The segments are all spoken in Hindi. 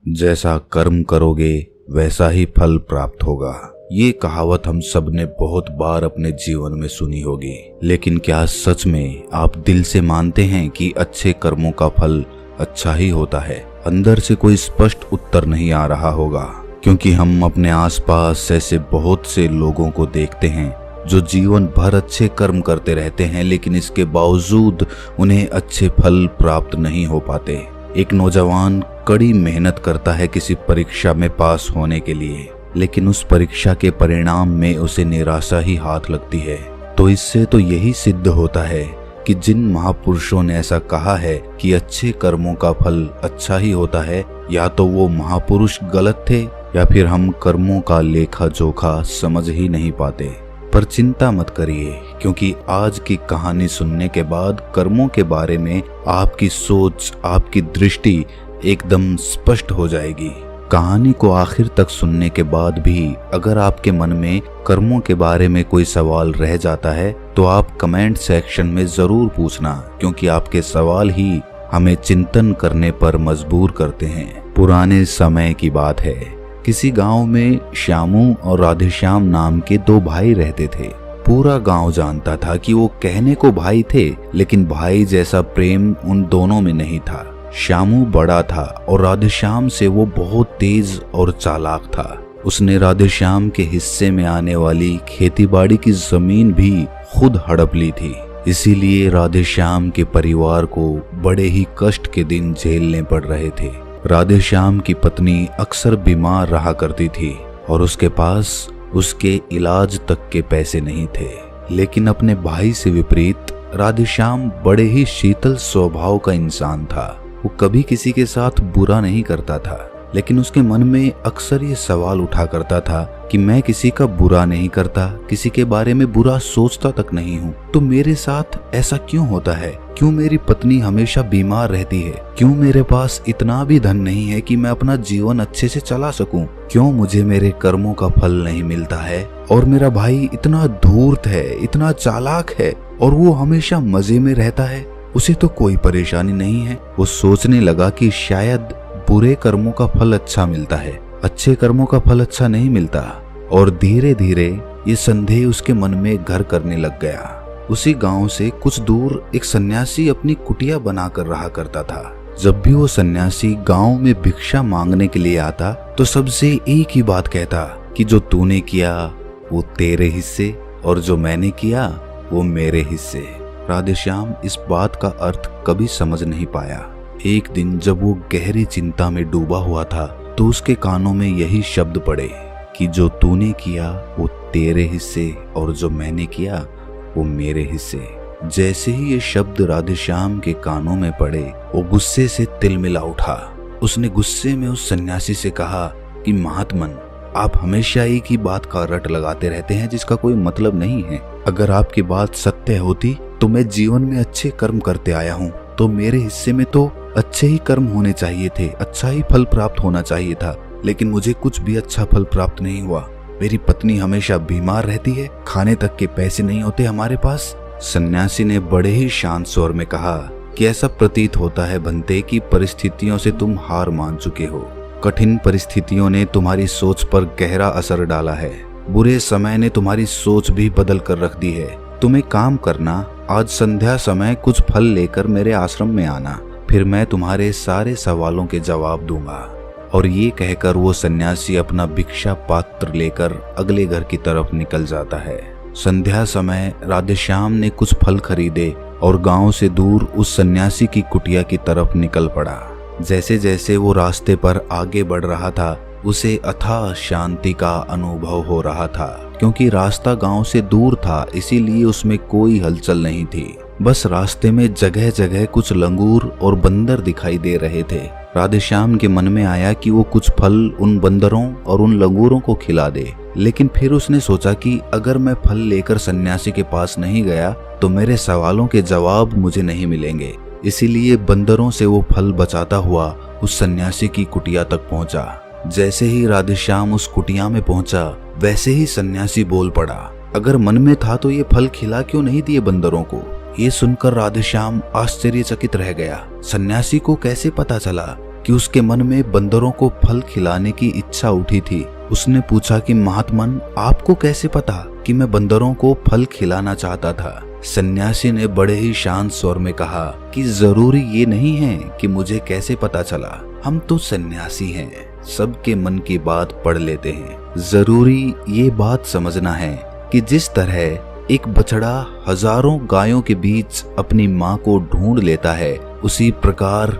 जैसा कर्म करोगे वैसा ही फल प्राप्त होगा। ये कहावत हम सब ने बहुत बार अपने जीवन में सुनी होगी, लेकिन क्या सच में आप दिल से मानते हैं कि अच्छे कर्मों का फल अच्छा ही होता है? अंदर से कोई स्पष्ट उत्तर नहीं आ रहा होगा, क्योंकि हम अपने आसपास ऐसे बहुत से लोगों को देखते हैं जो जीवन भर अच्छे कर्म करते रहते हैं, लेकिन इसके बावजूद उन्हें अच्छे फल प्राप्त नहीं हो पाते। एक नौजवान कड़ी मेहनत करता है किसी परीक्षा में पास होने के लिए, लेकिन उस परीक्षा के परिणाम में उसे निराशा ही हाथ लगती है। तो इससे तो यही सिद्ध होता है कि जिन महापुरुषों ने ऐसा कहा है कि अच्छे कर्मों का फल अच्छा ही होता है, या तो वो महापुरुष गलत थे या फिर हम कर्मों का लेखा जोखा समझ ही नहीं पाते। पर चिंता मत करिए, क्योंकि आज की कहानी सुनने के बाद कर्मों के बारे में आपकी सोच, आपकी दृष्टि एकदम स्पष्ट हो जाएगी। कहानी को आखिर तक सुनने के बाद भी अगर आपके मन में कर्मों के बारे में कोई सवाल रह जाता है तो आप कमेंट सेक्शन में जरूर पूछना, क्योंकि आपके सवाल ही हमें चिंतन करने पर मजबूर करते हैं। पुराने समय की बात है। किसी गांव में श्यामू और राधेश्याम नाम के दो भाई रहते थे। पूरा गांव जानता था कि वो कहने को भाई थे, लेकिन भाई जैसा प्रेम उन दोनों में नहीं था। श्यामू बड़ा था और राधेश्याम से वो बहुत तेज और चालाक था। उसने राधेश्याम के हिस्से में आने वाली खेतीबाड़ी की जमीन भी खुद हड़प ली थी। इसीलिए राधेश्याम के परिवार को बड़े ही कष्ट के दिन झेलने पड़ रहे थे। राधेश्याम की पत्नी अक्सर बीमार रहा करती थी और उसके पास उसके इलाज तक के पैसे नहीं थे। लेकिन अपने भाई से विपरीत राधेश्याम बड़े ही शीतल स्वभाव का इंसान था। वो कभी किसी के साथ बुरा नहीं करता था, लेकिन उसके मन में अक्सर ये सवाल उठा करता था कि मैं किसी का बुरा नहीं करता, किसी के बारे में बुरा सोचता तक नहीं हूँ, तो मेरे साथ ऐसा क्यों होता है? क्यों मेरी पत्नी हमेशा बीमार रहती है? क्यों मेरे पास इतना भी धन नहीं है कि मैं अपना जीवन अच्छे से चला सकूं? क्यों मुझे मेरे कर्मों का फल नहीं मिलता है? और मेरा भाई इतना धूर्त है, इतना चालाक है, और वो हमेशा मजे में रहता है, उसे तो कोई परेशानी नहीं है। वो सोचने लगा कि शायद बुरे कर्मों का फल अच्छा मिलता है, अच्छे कर्मों का फल अच्छा नहीं मिलता। और धीरे धीरे ये संदेह उसके मन में घर करने लग गया। उसी गांव से कुछ दूर एक सन्यासी अपनी कुटिया बनाकर रहा करता था। जब भी वो सन्यासी गांव में भिक्षा मांगने के लिए आता तो सबसे एक ही बात कहता कि जो तूने किया वो तेरे हिस्से और जो मैंने किया वो मेरे हिस्से। राधेश्याम इस बात का अर्थ कभी समझ नहीं पाया। एक दिन जब वो गहरी चिंता में डूबा हुआ था तो उसके कानों में यही शब्द पड़े कि जो तूने किया वो तेरे हिस्से और जो मैंने किया वो मेरे हिस्से। जैसे ही ये शब्द राधेश्याम के कानों में पड़े, वो गुस्से से तिलमिला उठा। उसने गुस्से में उस सन्यासी से कहा कि महात्मन, आप हमेशा एक ही बात का रट लगाते रहते हैं जिसका कोई मतलब नहीं है। अगर आपकी बात सत्य होती तो मैं जीवन में अच्छे कर्म करते आया हूँ, तो मेरे हिस्से में तो अच्छे ही कर्म होने चाहिए थे, अच्छा ही फल प्राप्त होना चाहिए था, लेकिन मुझे कुछ भी अच्छा फल प्राप्त नहीं हुआ। मेरी पत्नी हमेशा बीमार रहती है, खाने तक के पैसे नहीं होते हमारे पास। सन्यासी ने बड़े ही शांत स्वर में कहा कि ऐसा प्रतीत होता है बनते कि परिस्थितियों से तुम हार मान चुके हो। कठिन परिस्थितियों ने तुम्हारी सोच पर गहरा असर डाला है। बुरे समय ने तुम्हारी सोच भी बदल कर रख दी है। तुम एक काम करना, आज संध्या समय कुछ फल लेकर मेरे आश्रम में आना, फिर मैं तुम्हारे सारे सवालों के जवाब दूंगा। और ये कहकर वो सन्यासी अपना भिक्षा पात्र लेकर अगले घर की तरफ निकल जाता है। संध्या समय राधेश्याम ने कुछ फल खरीदे और गांव से दूर उस सन्यासी की कुटिया की तरफ निकल पड़ा। जैसे जैसे वो रास्ते पर आगे बढ़ रहा था, उसे अथाह शांति का अनुभव हो रहा था, क्योंकि रास्ता गांव से दूर था, इसीलिए उसमें कोई हलचल नहीं थी। बस रास्ते में जगह जगह कुछ लंगूर और बंदर दिखाई दे रहे थे। राधेश्याम के मन में आया कि वो कुछ फल उन बंदरों और उन लंगूरों को खिला दे, लेकिन फिर उसने सोचा कि अगर मैं फल लेकर सन्यासी के पास नहीं गया तो मेरे सवालों के जवाब मुझे नहीं मिलेंगे। इसीलिए बंदरों से वो फल बचाता हुआ उस सन्यासी की कुटिया तक पहुंचा। जैसे ही राधेश्याम उस कुटिया में पहुंचा, वैसे ही सन्यासी बोल पड़ा, अगर मन में था तो ये फल खिला क्यों नहीं दिए बंदरों को? ये सुनकर राधेश्याम आश्चर्यचकित रह गया। सन्यासी को कैसे पता चला कि उसके मन में बंदरों को फल खिलाने की इच्छा उठी थी। उसने पूछा कि महात्मन, आपको कैसे पता कि मैं बंदरों को फल खिलाना चाहता था? सन्यासी ने बड़े ही शांत स्वर में कहा कि जरूरी ये नहीं है कि मुझे कैसे पता चला। हम तो सन्यासी हैं, सबके मन की बात पढ़ लेते हैं। जरूरी ये बात समझना है कि जिस तरह एक बछड़ा हजारों गायों के बीच अपनी माँ को ढूंढ लेता है, उसी प्रकार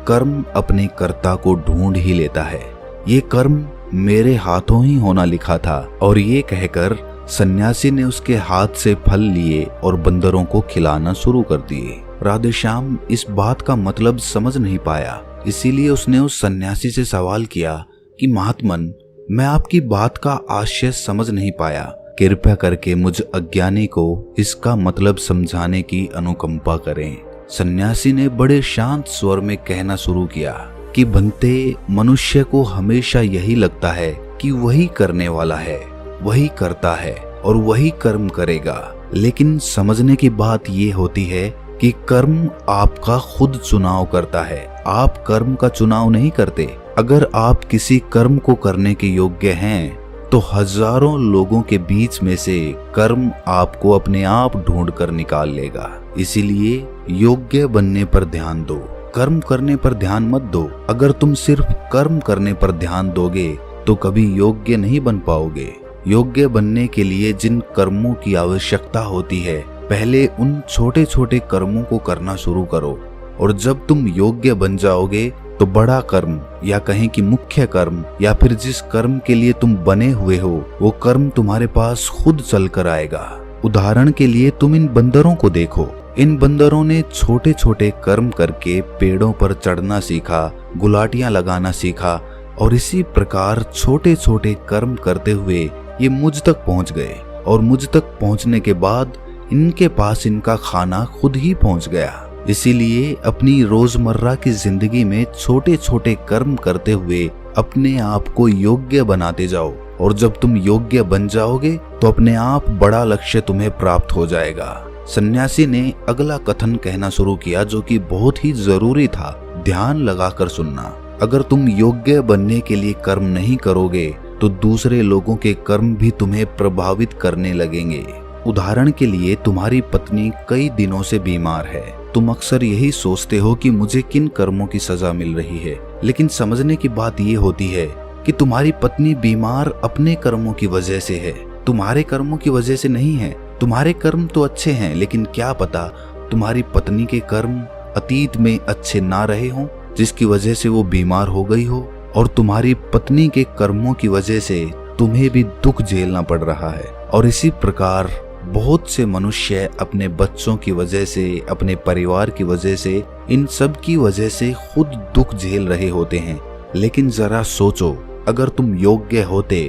कर्म अपने कर्ता को ढूंढ ही लेता है। ये कर्म मेरे हाथों ही होना लिखा था। और ये कहकर सन्यासी ने उसके हाथ से फल लिए और बंदरों को खिलाना शुरू कर दिए। राधेश्याम इस बात का मतलब समझ नहीं पाया, इसीलिए उसने उस सन्यासी से सवाल किया कि महात्मन, मैं आपकी बात का आशय समझ नहीं पाया, कृपया करके मुझ अज्ञानी को इसका मतलब समझाने की अनुकंपा करें। सन्यासी ने बड़े शांत स्वर में कहना शुरू किया कि बनते, मनुष्य को हमेशा यही लगता है कि वही करने वाला है, वही करता है और वही कर्म करेगा। लेकिन समझने की बात ये होती है कि कर्म आपका खुद चुनाव करता है, आप कर्म का चुनाव नहीं करते। अगर आप किसी कर्म को करने के योग्य हैं तो हजारों लोगों के बीच में से कर्म आपको अपने आप ढूंढ कर निकाल लेगा। इसीलिए योग्य बनने पर ध्यान दो, कर्म करने पर ध्यान मत दो। अगर तुम सिर्फ कर्म करने पर ध्यान दोगे तो कभी योग्य नहीं बन पाओगे। योग्य बनने के लिए जिन कर्मों की आवश्यकता होती है, पहले उन छोटे छोटे कर्मों को करना शुरू करो, और जब तुम योग्य बन जाओगे तो बड़ा कर्म या कहें कि मुख्य कर्म या फिर जिस कर्म के लिए तुम बने हुए हो वो कर्म तुम्हारे पास खुद चल कर आएगा। उदाहरण के लिए तुम इन बंदरों को देखो। इन बंदरों ने छोटे छोटे कर्म करके पेड़ों पर चढ़ना सीखा, गुलाटियां लगाना सीखा, और इसी प्रकार छोटे छोटे कर्म करते हुए ये मुझ तक पहुंच गए। और मुझ तक पहुंचने के बाद इनके पास इनका खाना खुद ही पहुंच गया। इसीलिए अपनी रोजमर्रा की जिंदगी में छोटे छोटे कर्म करते हुए अपने आप को योग्य बनाते जाओ, और जब तुम योग्य बन जाओगे तो अपने आप बड़ा लक्ष्य तुम्हें प्राप्त हो जाएगा। सन्यासी ने अगला कथन कहना शुरू किया जो कि बहुत ही जरूरी था। ध्यान लगाकर सुनना। अगर तुम योग्य बनने के लिए कर्म नहीं करोगे तो दूसरे लोगों के कर्म भी तुम्हें प्रभावित करने लगेंगे। उदाहरण के लिए तुम्हारी पत्नी कई दिनों से बीमार है। तुम अक्सर यही सोचते हो कि मुझे किन कर्मों की सजा मिल रही है, लेकिन समझने की बात ये होती है कि तुम्हारी पत्नी बीमार अपने कर्मों की वजह से है, तुम्हारे कर्मों की वजह से नहीं है। तुम्हारे कर्म तो अच्छे हैं, लेकिन क्या पता तुम्हारी पत्नी के कर्म अतीत में अच्छे ना रहे हों, जिसकी वजह से वो बीमार हो गई हो, और तुम्हारी पत्नी के कर्मों की वजह से तुम्हें भी दुख झेलना पड़ रहा है। और इसी प्रकार बहुत से मनुष्य अपने बच्चों की वजह से, अपने परिवार की वजह से, इन सब की वजह से खुद दुख झेल रहे होते हैं। लेकिन जरा सोचो, अगर तुम योग्य होते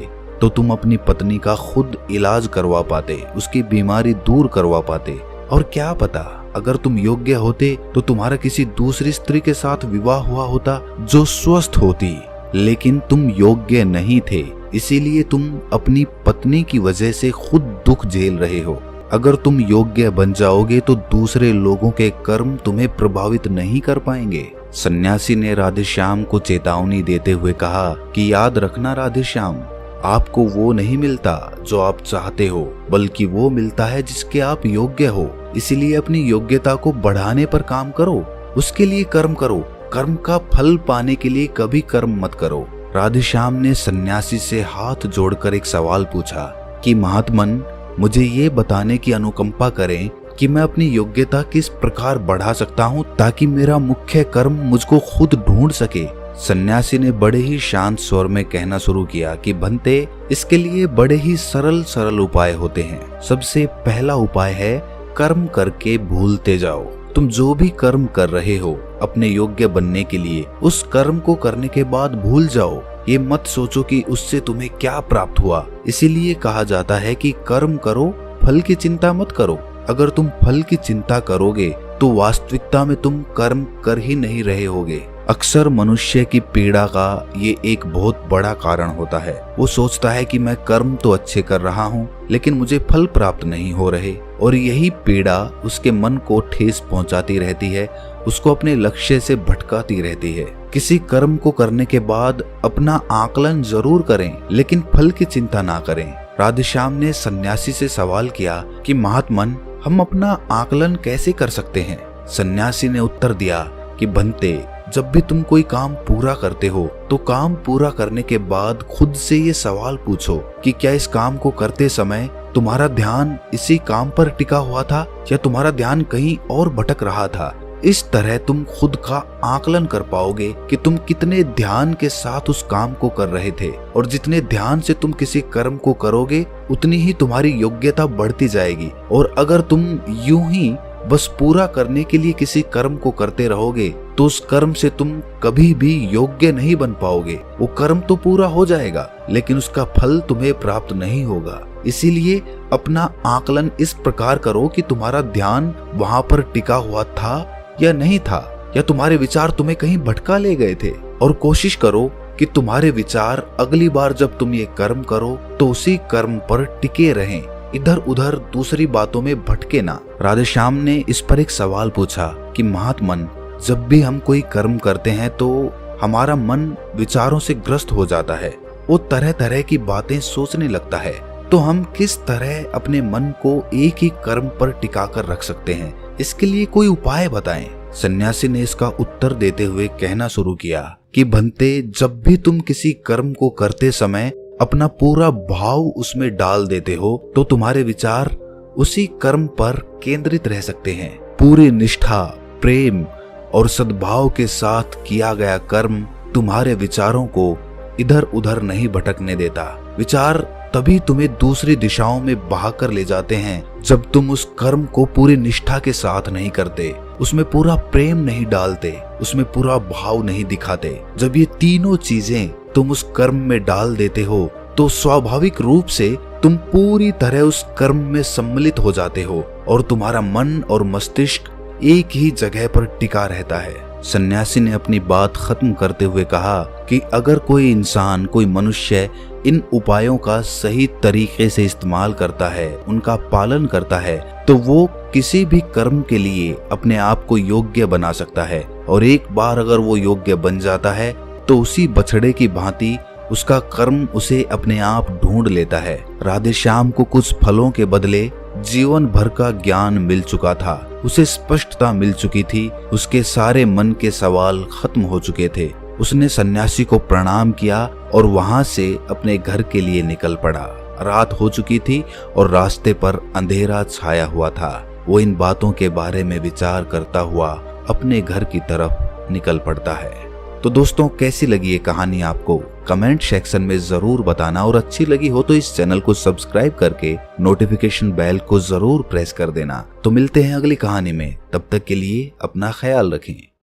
तो तुम अपनी पत्नी का खुद इलाज करवा पाते, उसकी बीमारी दूर करवा पाते। और क्या पता अगर तुम योग्य होते तो तुम्हारा किसी दूसरी स्त्री के साथ विवाह हुआ होता जो स्वस्थ होती। लेकिन तुम योग्य नहीं थे, इसीलिए तुम अपनी पत्नी की वजह से खुद दुख झेल रहे हो। अगर तुम योग्य बन जाओगे तो दूसरे लोगों के कर्म तुम्हें प्रभावित नहीं कर पाएंगे। सन्यासी ने राधेश्याम को चेतावनी देते हुए कहा कि याद रखना राधेश्याम, आपको वो नहीं मिलता जो आप चाहते हो, बल्कि वो मिलता है जिसके आप योग्य हो। इसीलिए अपनी योग्यता को बढ़ाने पर काम करो, उसके लिए कर्म करो। कर्म का फल पाने के लिए कभी कर्म मत करो। राधेश्याम ने सन्यासी से हाथ जोड़कर एक सवाल पूछा कि महात्मन, मुझे ये बताने की अनुकंपा करें कि मैं अपनी योग्यता किस प्रकार बढ़ा सकता हूँ ताकि मेरा मुख्य कर्म मुझको खुद ढूंढ सके। सन्यासी ने बड़े ही शांत स्वर में कहना शुरू किया कि भंते, इसके लिए बड़े ही सरल सरल उपाय होते हैं। सबसे पहला उपाय है कर्म करके भूलते जाओ। तुम जो भी कर्म कर रहे हो अपने योग्य बनने के लिए, उस कर्म को करने के बाद भूल जाओ। ये मत सोचो कि उससे तुम्हें क्या प्राप्त हुआ। इसीलिए कहा जाता है कि कर्म करो, फल की चिंता मत करो। अगर तुम फल की चिंता करोगे तो वास्तविकता में तुम कर्म कर ही नहीं रहे होगे। अक्सर मनुष्य की पीड़ा का ये एक बहुत बड़ा कारण होता है। वो सोचता है कि मैं कर्म तो अच्छे कर रहा हूँ, लेकिन मुझे फल प्राप्त नहीं हो रहे, और यही पीड़ा उसके मन को ठेस पहुंचाती रहती है, उसको अपने लक्ष्य से भटकाती रहती है। किसी कर्म को करने के बाद अपना आकलन जरूर करें, लेकिन फल की चिंता ना करें। राधेश्याम ने सन्यासी से सवाल किया कि महात्मन, हम अपना आकलन कैसे कर सकते हैं? सन्यासी ने उत्तर दिया कि बनते, जब भी तुम कोई काम पूरा करते हो तो काम पूरा करने के बाद खुद से ये सवाल पूछो कि क्या इस काम को करते समय तुम्हारा ध्यान इसी काम पर टिका हुआ था या तुम्हारा ध्यान कहीं और भटक रहा था। इस तरह तुम खुद का आकलन कर पाओगे कि तुम कितने ध्यान के साथ उस काम को कर रहे थे, और जितने ध्यान से तुम किसी कर्म को करोगे उतनी ही तुम्हारी योग्यता बढ़ती जाएगी। और अगर तुम यूं ही बस पूरा करने के लिए किसी कर्म को करते रहोगे तो उस कर्म से तुम कभी भी योग्य नहीं बन पाओगे। वो कर्म तो पूरा हो जाएगा लेकिन उसका फल तुम्हें प्राप्त नहीं होगा। इसीलिए अपना आकलन इस प्रकार करो कि तुम्हारा ध्यान वहां पर टिका हुआ था या नहीं था, या तुम्हारे विचार तुम्हें कहीं भटका ले गए थे। और कोशिश करो कि तुम्हारे विचार अगली बार जब तुम ये कर्म करो तो उसी कर्म पर टिके रहें, इधर उधर दूसरी बातों में भटके ना। राधेश्याम ने इस पर एक सवाल पूछा कि महात्मन, जब भी हम कोई कर्म करते हैं तो हमारा मन विचारों से ग्रस्त हो जाता है, वो तरह तरह की बातें सोचने लगता है, तो हम किस तरह अपने मन को एक ही कर्म पर टिका कर रख सकते हैं? इसके लिए कोई उपाय बताएं। सन्यासी ने इसका उत्तर देते हुए कहना शुरू किया कि बनते, जब भी तुम किसी कर्म को करते समय अपना पूरा भाव उसमें डाल देते हो तो तुम्हारे विचार उसी कर्म पर केंद्रित रह सकते हैं। पूरी निष्ठा, प्रेम और सद्भाव के साथ किया गया कर्म तुम्हारे विचारों को इधर उधर नहीं भटकने देता। विचार तभी तुम्हें दूसरी दिशाओं में बहाकर ले जाते हैं जब तुम उस कर्म को पूरी निष्ठा के साथ नहीं करते, उसमें पूरा प्रेम नहीं डालते, उसमें पूरा भाव नहीं दिखाते। जब ये तीनों चीजें तुम उस कर्म में डाल देते हो तो स्वाभाविक रूप से तुम पूरी तरह उस कर्म में सम्मिलित हो जाते हो और तुम्हारा मन और मस्तिष्क एक ही जगह पर टिका रहता है। सन्यासी ने अपनी बात खत्म करते हुए कहा कि अगर कोई इंसान, कोई मनुष्य इन उपायों का सही तरीके से इस्तेमाल करता है, उनका पालन करता है, तो वो किसी भी कर्म के लिए अपने आप को योग्य बना सकता है। और एक बार अगर वो योग्य बन जाता है तो उसी बछड़े की भांति उसका कर्म उसे अपने आप ढूंढ लेता है। राधेश्याम को कुछ फलों के बदले जीवन भर का ज्ञान मिल चुका था, उसे स्पष्टता मिल चुकी थी, उसके सारे मन के सवाल खत्म हो चुके थे। उसने सन्यासी को प्रणाम किया और वहां से अपने घर के लिए निकल पड़ा। रात हो चुकी थी और रास्ते पर अंधेरा छाया हुआ था। वो इन बातों के बारे में विचार करता हुआ अपने घर की तरफ निकल पड़ता है। तो दोस्तों, कैसी लगी ये कहानी आपको? कमेंट सेक्शन में जरूर बताना, और अच्छी लगी हो तो इस चैनल को सब्सक्राइब करके नोटिफिकेशन बेल को जरूर प्रेस कर देना। तो मिलते हैं अगली कहानी में, तब तक के लिए अपना ख्याल रखें।